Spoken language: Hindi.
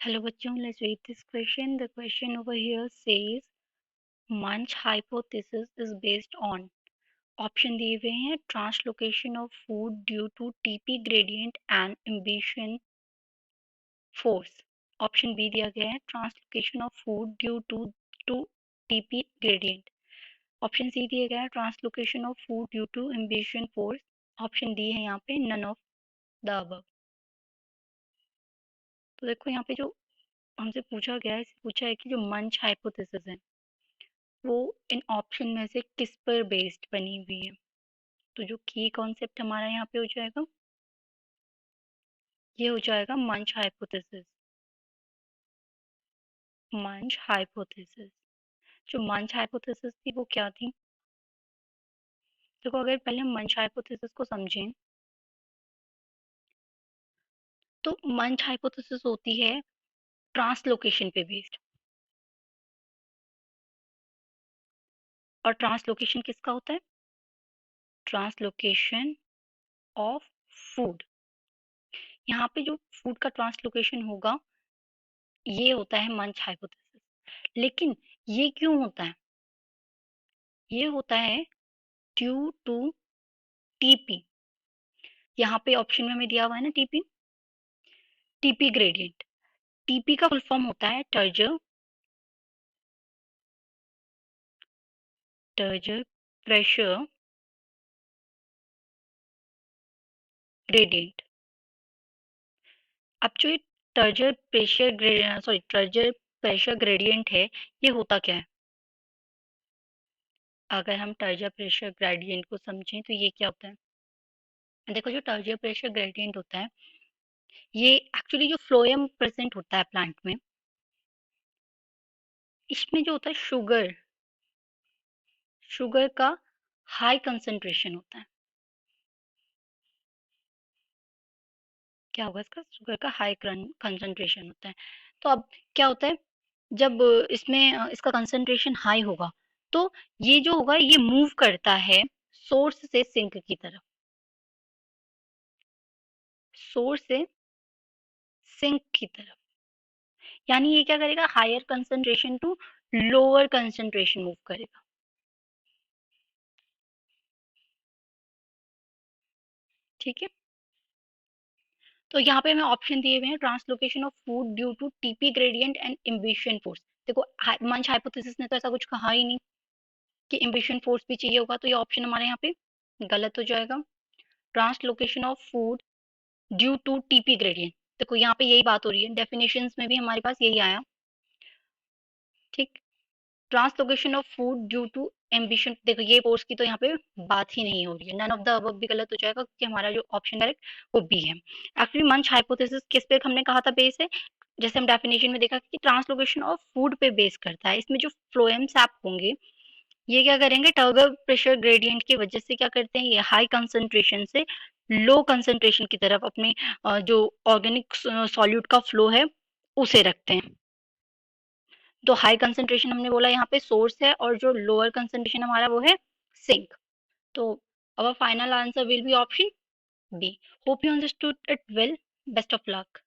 Hello बच्चों, let's read this question. The question over here says Munch hypothesis is based on option दिए हुए हैं translocation of food due to TP gradient and imbibition force. Option B दिया गया है translocation of food due to TP gradient. Option C दिया गया है translocation of food due to imbibition force. Option D है यहाँ पे नन ऑफ द अबव। तो देखो यहाँ पे जो हमसे पूछा गया है, इससे पूछा है कि जो मंच हाइपोथेसिस है वो इन ऑप्शन में से किस पर बेस्ड बनी हुई है। तो जो की कॉन्सेप्ट हमारा यहाँ पे हो जाएगा, ये हो जाएगा मंच हाइपोथेसिस। मंच हाइपोथेसिस, जो मंच हाइपोथेसिस थी वो क्या थी? देखो, अगर पहले हम मंच हाइपोथेसिस को समझें तो मंच हाइपोथेसिस होती है ट्रांसलोकेशन पे बेस्ड। और ट्रांसलोकेशन किसका होता है? Translocation of food. यहाँ पे जो फूड का ट्रांसलोकेशन होगा ये होता है मंच हाइपोथेसिस। लेकिन ये क्यों होता है? ये होता है ड्यू टू टीपी। यहाँ पे ऑप्शन में हमें दिया हुआ है ना टीपी, टीपी ग्रेडियंट। टीपी का फुल फॉर्म होता है टर्जर प्रेशर ग्रेडियंट। अब जो ये टर्जर प्रेशर ग्रेडियंट है, ये होता क्या है? अगर हम टर्जर प्रेशर ग्रेडियंट को समझें तो ये क्या होता है? देखो, जो टर्जर प्रेशर ग्रेडियंट होता है ये एक्चुअली जो फ्लोएम प्रेजेंट होता है प्लांट में, इसमें जो होता है शुगर का हाई कंसंट्रेशन होता है। क्या होगा इसका? शुगर का हाई कंसंट्रेशन होता है। तो अब क्या होता है, जब इसमें इसका कंसंट्रेशन हाई होगा तो ये जो होगा ये मूव करता है सोर्स से सिंक की तरफ। सोर्स से सिंक की तरफ, यानी ये क्या करेगा? Higher concentration to lower concentration move करेगा। ठीक है, तो यहाँ पे हमें ऑप्शन दिए हुए हैं translocation of food due to TP gradient and imbibition force. देखो, मंच हाइपोथेसिस ने तो ऐसा कुछ कहा ही नहीं कि इम्बिशन फोर्स भी चाहिए होगा, तो ये ऑप्शन हमारे यहाँ पे गलत हो जाएगा। Translocation of food due to TP gradient, देखो यहाँ पे यही बात हो रही है, डेफिनेशंस में भी हमारे पास यही आया। ठीक, translocation of food due to imbibition, देखो ये फोर्स की तो यहाँ पे बात ही नहीं हो रही है। नन ऑफ द अबव भी गलत हो जाएगा क्योंकि हमारा जो ऑप्शन डायरेक्ट वो बी है। एक्चुअली मंच हाइपोथेसिस किस पे हमने कहा था बेस है? जैसे हम डेफिनेशन में देखा कि ट्रांसलोकेशन ऑफ फूड पे बेस करता है। इसमें जो फ्लोएम सैप होंगे ये क्या करेंगे? टर्गर प्रेशर ग्रेडियंट की वजह से क्या करते हैं, ये हाई कंसंट्रेशन से लो कंसंट्रेशन की तरफ अपने जो ऑर्गेनिक सॉल्यूट का फ्लो है उसे रखते हैं। तो हाई कंसंट्रेशन हमने बोला यहाँ पे सोर्स है और जो लोअर कंसंट्रेशन हमारा वो है सिंक। तो our final answer will be option B. Hope you understood it well. Best of luck.